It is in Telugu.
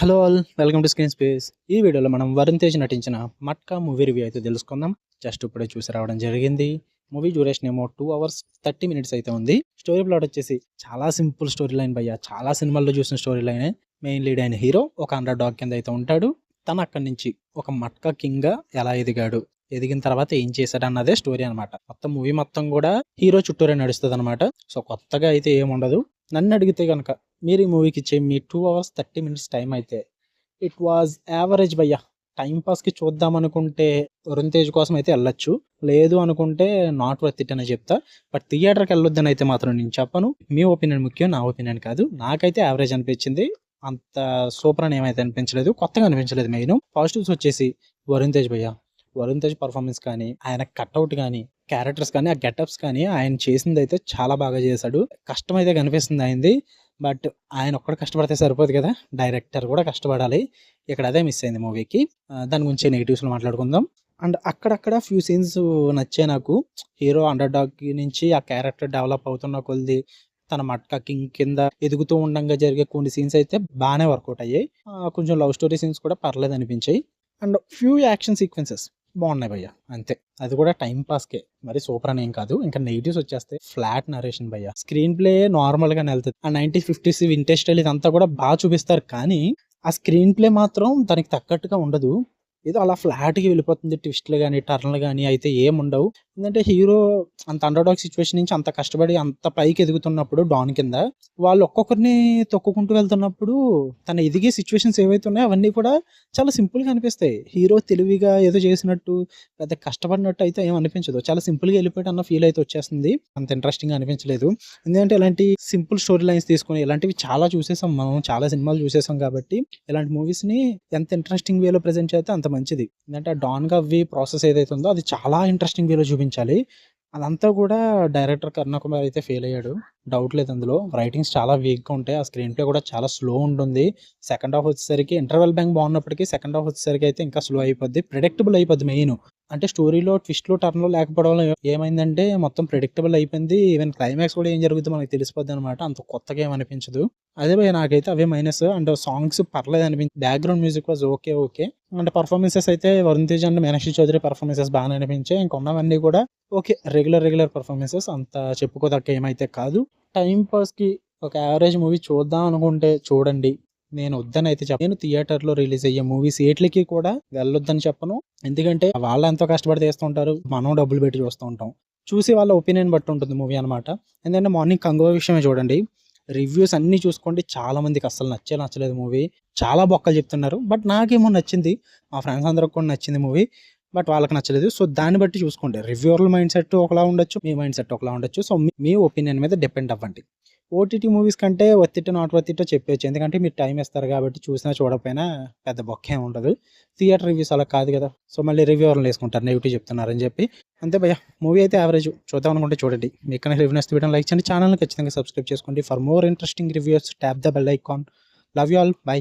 Hello all, welcome to screen space. ఈ వీడియోలో మనం వరుణ్ తేజ్ నటించిన మట్కా మూవీ రివ్యూ అయితే తెలుసుకుందాం. జస్ట్ ఇప్పుడే చూసి రావడం జరిగింది. మూవీ డ్యూరేషన్ ఏమో 2 అవర్స్ 30 మినిట్స్ అయితే ఉంది. స్టోరీ ప్లాట్ వచ్చేసి చాలా సింపుల్ స్టోరీ లైన్ భయ్య. చాలా సినిమాల్లో చూసిన స్టోరీ లైనే. మెయిన్ లీడ్ అయిన హీరో ఒక అండర్ డాగ్ కింద అయితే ఉంటాడు. తను అక్కడి నుంచి ఒక మట్కా కింగ్ గా ఎలా ఎదిగాడు, ఎదిగిన తర్వాత ఏం చేశాడు అన్నదే స్టోరీ అనమాట. మొత్తం మూవీ మొత్తం కూడా హీరో చుట్టూరే నడుస్తుంది అనమాట. సో కొత్తగా అయితే ఏముండదు. నన్ను అడిగితే కనుక మీరు ఈ మూవీకి ఇచ్చే మీ 2 అవర్స్ 30 మినిట్స్ టైం అయితే ఇట్ వాజ్ యావరేజ్ భయ్య. టైం పాస్కి చూద్దాం అనుకుంటే వరుణ్ తేజ్ కోసం అయితే వెళ్ళొచ్చు, లేదు అనుకుంటే నాట్ వర్త్ ఇట్ అని చెప్తా. బట్ థియేటర్కి వెళ్ళొద్దని అయితే మాత్రం నేను చెప్పను. మీ ఒపీనియన్ ముఖ్యం, నా ఒపీనియన్ కాదు. నాకైతే యావరేజ్ అనిపించింది. అంత సూపర్ అని ఏమైతే అనిపించలేదు, కొత్తగా అనిపించలేదు. మెయిన్ పాజిటివ్స్ వచ్చేసి వరుణ్ తేజ్ భయ్య. వరుణ్ తేజ్ పర్ఫార్మెన్స్ కానీ, ఆయన కట్అవుట్ కానీ, క్యారెక్టర్స్ కానీ, ఆ గెటప్స్ కానీ, ఆయన చేసింది అయితే చాలా బాగా చేశాడు. కష్టం అయితే కనిపిస్తుంది ఆయనది. బట్ ఆయన ఒక్కడు కష్టపడితే సరిపోదు కదా, డైరెక్టర్ కూడా కష్టపడాలి. ఇక్కడ అదే మిస్ అయింది మూవీకి. దాని గురించి నెగిటివ్స్లో మాట్లాడుకుందాం. అండ్ అక్కడక్కడ ఫ్యూ సీన్స్ నచ్చాయి నాకు. హీరో అండర్ డాగ్ నుంచి ఆ క్యారెక్టర్ డెవలప్ అవుతున్న కొద్ది తన మట్కా కింగ్ కింద ఎదుగుతూ ఉండంగా జరిగే కొన్ని సీన్స్ అయితే బాగానే వర్కౌట్ అయ్యాయి. కొంచెం లవ్ స్టోరీ సీన్స్ కూడా పర్లేదు అనిపించాయి. అండ్ ఫ్యూ యాక్షన్ సీక్వెన్సెస్ బాగున్నాయి భయ్య, అంతే. అది కూడా టైం పాస్కే, మరి సూపర్ అని ఏం కాదు. ఇంకా నెగిటివ్స్ వచ్చేస్తే ఫ్లాట్ నరేషన్ భయ్య. స్క్రీన్ ప్లే నార్మల్ గానే వెళ్తుంది. ఆ 1950s వింటేజ్ స్టైల్ ఇదంతా కూడా బాగా చూపిస్తారు, కానీ ఆ స్క్రీన్ ప్లే మాత్రం దానికి తగ్గట్టుగా ఉండదు. ఏదో అలా ఫ్లాట్గా వెళ్ళిపోతుంది. ట్విస్ట్లు కానీ టర్న్లు కానీ అయితే ఏముండవు. ఎందుకంటే హీరో అంత అండర్డాగ్ సిచ్యువేషన్ నుంచి అంత కష్టపడి అంత పైకి ఎదుగుతున్నప్పుడు డాన్ కింద వాళ్ళు ఒక్కొక్కరిని తొక్కుకుంటూ వెళ్తున్నప్పుడు తన ఎదిగే సిచ్యువేషన్స్ ఏవైతే ఉన్నాయో అవన్నీ కూడా చాలా సింపుల్గా అనిపిస్తాయి. హీరో తెలివిగా ఏదో చేసినట్టు పెద్ద కష్టపడినట్టు అయితే ఏం అనిపించదు. చాలా సింపుల్గా వెళ్ళిపోయాడు అన్న ఫీల్ అయితే వచ్చేస్తుంది. అంత ఇంట్రెస్టింగ్ అనిపించలేదు. ఎందుకంటే ఇలాంటి సింపుల్ స్టోరీ లైన్స్ తీసుకొని ఇలాంటివి చాలా చూసేసాం మనం, చాలా సినిమాలు చూసేసాం. కాబట్టి ఇలాంటి మూవీస్ని ఎంత ఇంట్రెస్టింగ్ వేలో ప్రజెంట్ చేస్తే అంత మంచిది. ఎందుకంటే ఆ డాన్గా అవి ప్రాసెస్ ఏదైతే ఉందో అది చాలా ఇంట్రెస్టింగ్ వేలో చూపించాలి. అదంతా కూడా డైరెక్టర్ కరుణ కుమార్ అయితే ఫెయిల్ అయ్యాడు, డౌట్ లేదు అందులో. రైటింగ్స్ చాలా వీక్గా ఉంటాయి, ఆ స్క్రీన్ ప్లే కూడా చాలా స్లో ఉంటుంది. సెకండ్ హాఫ్ వచ్చేసరికి ఇంటర్వెల్ బ్యాంక్ బాగున్నప్పటికీ సెకండ్ హాఫ్ వచ్చేసరికి అయితే ఇంకా స్లో అయిపోద్ది, ప్రిడిక్టబుల్ అయిపోద్ది. మెయిన్ అంటే స్టోరీలో ట్విస్ట్లు టర్న్లు లేకపోవడం వల్ల ఏమైందంటే మొత్తం ప్రిడిక్టబుల్ అయిపోయింది. ఈవెన్ క్లైమాక్స్ కూడా ఏం జరుగుతుందో మనకి తెలిసిపోద్ది అనమాట. అంత కొత్తగా ఏమనిపించదు. అదే భయ నాకైతే అవే మైనస్. అండ్ సాంగ్స్ పర్లేదు అనిపించింది. Background music was okay okay. And performances అయితే వరుణ్ తేజ్ అండ్ మీనాక్షి చౌదరి పర్ఫార్మెన్సెస్ బాగానే అనిపించాయి. ఇంకొన్నవన్నీ కూడా ఓకే, రెగ్యులర్ పర్ఫార్మెన్సెస్, అంత చెప్పుకోదక్క ఏమైతే కాదు. టైం పాస్కి ఒక యావరేజ్ మూవీ చూద్దాం అనుకుంటే చూడండి. నేను వద్దని అయితే చెప్పను. నేను థియేటర్లో రిలీజ్ అయ్యే మూవీస్ ఏట్లకి కూడా వెళ్ళొద్దని చెప్పను. ఎందుకంటే వాళ్ళు ఎంతో కష్టపడి తీస్తుంటారు, మనం డబ్బులు పెట్టి చూస్తూ ఉంటాం. చూసి వాళ్ళ ఒపీనియన్ బట్టి ఉంటుంది మూవీ అనమాట. ఎందుకంటే మార్నింగ్ కంగువ విషయమే చూడండి, రివ్యూస్ అన్నీ చూసుకోండి. చాలా మందికి అస్సలు నచ్చలేదు మూవీ. చాలా బొక్కలు చెప్తున్నారు. బట్ నాకేమో నచ్చింది, మా ఫ్రెండ్స్ అందరికి కూడా నచ్చింది మూవీ. బట్ వాళ్ళకి నచ్చలేదు. సో దాన్ని బట్టి చూసుకోండి. రివ్యూవర్ల మైండ్ సెట్ ఒకలా ఉండొచ్చు, మీ మైండ్ సెట్ ఒకలా ఉండొచ్చు. సో మీ ఒపీనియన్ మీద డిపెండ్ అవ్వండి. ఓటీటీ మూవీస్ కంటే వర్త్ నాట్ వర్త్ చెప్పొచ్చు. ఎందుకంటే మీరు టైం ఇస్తారు కాబట్టి చూసినా చూడకపోయినా పెద్ద బొక్క ఏమి ఉండదు. థియేటర్ రివ్యూస్ అలా కాదు కదా. సో మళ్ళీ రివ్యూవర్లు వేసుకుంటారు నెగిటివ్ చెప్తున్నారని చెప్పి. అంతే భయ్య, మూవీ అయితే యావరేజ్. చూద్దాం అనుకుంటే చూడండి. మీకు రివ్యూ నచ్చితే వీడియో లైక్ చేయండి, ఛానల్ని ఖచ్చితంగా సబ్స్క్రైబ్ చేసుకోండి. For more interesting reviews tap the bell icon. Love you all, by.